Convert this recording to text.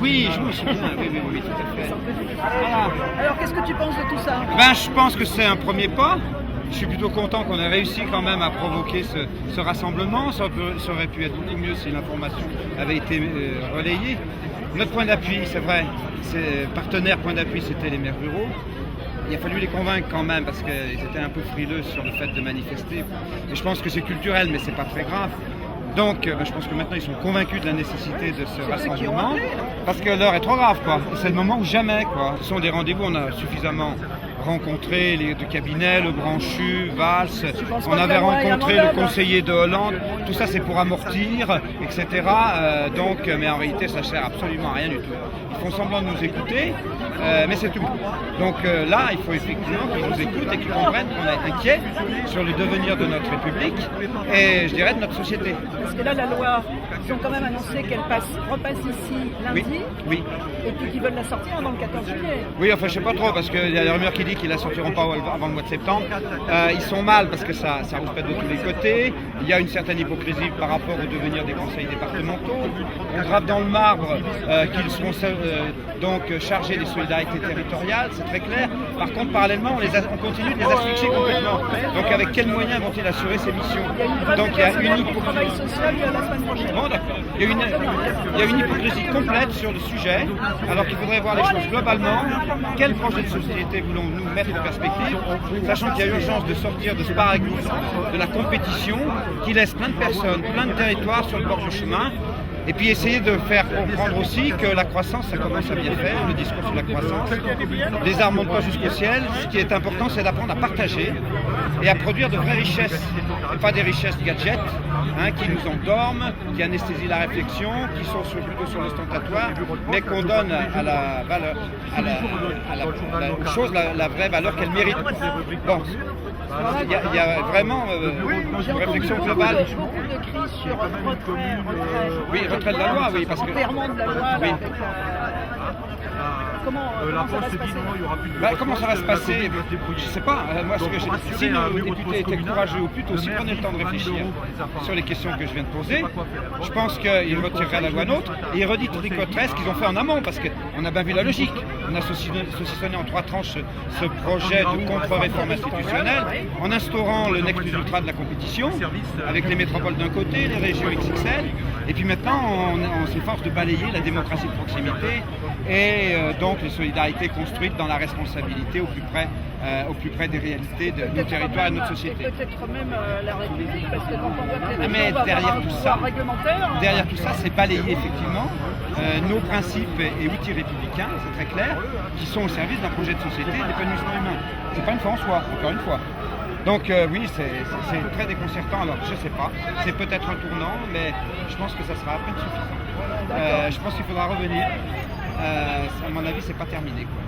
Oui, je me souviens, oui, tout à fait. Voilà. Alors, qu'est-ce que tu penses de tout ça? Ben, je pense que c'est un premier pas. Je suis plutôt content qu'on ait réussi quand même à provoquer ce rassemblement. Ça aurait pu être beaucoup mieux si l'information avait été relayée. Notre point d'appui, c'est vrai, partenaire point d'appui, c'était les maires ruraux. Il a fallu les convaincre quand même parce qu'ils étaient un peu frileux sur le fait de manifester. Et je pense que c'est culturel, mais c'est pas très grave. Donc je pense que maintenant ils sont convaincus de la nécessité de ce rassemblement parce que l'heure est trop grave, quoi. C'est le moment ou jamais, quoi. Ce sont des rendez-vous, on a suffisamment rencontré les deux cabinets, le Branchu, Valls, on avait rencontré le conseiller de Hollande, tout ça c'est pour amortir, etc. Mais en réalité ça sert absolument à rien du tout. Ils font semblant de nous écouter, mais c'est tout. Donc là, il faut effectivement qu'ils nous écoutent et qu'ils comprennent qu'on est inquiets sur le devenir de notre République et je dirais de notre société. Parce que là, la loi, ils ont quand même annoncé qu'elle repasse ici lundi, oui. Et puis qu'ils veulent la sortir avant le 14 juillet. Oui, enfin je sais pas trop, parce qu'il y a des rumeurs qui disent qu'ils la sortiront pas avant le mois de septembre. Ils sont mal parce que ça rouspète de tous les côtés. Il y a une certaine hypocrisie par rapport au devenir des conseils départementaux. On grave dans le marbre qu'ils seront donc chargés des solidarités territoriales, c'est très clair. Par contre, parallèlement, on continue de les asphyxier complètement. Donc avec quels moyens vont-ils assurer ces missions? Donc il y a une travail social la semaine prochaine. Bon, d'accord. Il y a une hypocrisie complète sur le sujet, alors qu'il faudrait voir les choses globalement. Quel projet de société voulons-nous mettre en perspective, sachant qu'il y a urgence de sortir de ce paragraphe de la compétition qui laisse plein de personnes, plein de territoires sur le bord du chemin. Et puis essayer de faire comprendre aussi que la croissance, ça commence à bien faire, le discours sur la croissance. Les arbres ne montent pas jusqu'au ciel. Ce qui est important, c'est d'apprendre à partager et à produire de vraies richesses. Et pas des richesses gadgets qui nous endorment, qui anesthésient la réflexion, qui sont plutôt sur l'ostentatoire, mais qu'on donne à la valeur, à la chose, la vraie valeur qu'elle mérite. Bon, il y a vraiment une réflexion globale. Beaucoup de cris sur retrait. Oui, retrait de la loi, oui, parce que... Enterrement de la loi, oui. avec comment ça va se passer? Comment ça va se passer? Je ne sais pas. Moi, si nos députés étaient courageux ou plutôt s'ils prenaient le temps de réfléchir sur les questions que je viens de poser, je pense qu'ils retireraient la loi NOTRe et ils redétricoteraient ce qu'ils ont fait en amont, parce qu'on a bien vu la logique. On a saucissonné en 3 tranches ce projet de contre-réforme institutionnelle en instaurant le nec plus ultra de la compétition, avec les métropoles d'un côté, les régions XXL, et puis maintenant on s'efforce de balayer la démocratie de proximité et donc les solidarités construites dans la responsabilité au plus près des réalités de nos territoires et de notre société. Peut-être même la République, parce que quand on voit que mais derrière tout ça, c'est balayer effectivement nos principes et outils républicains, c'est très clair, qui sont au service d'un projet de société d'épanouissement humain. C'est pas une fin en soi, encore une fois. Donc oui, c'est très déconcertant. Alors je sais pas, c'est peut-être un tournant, mais je pense que ça sera à peine suffisant. Je pense qu'il faudra revenir. À mon avis, c'est pas terminé, quoi.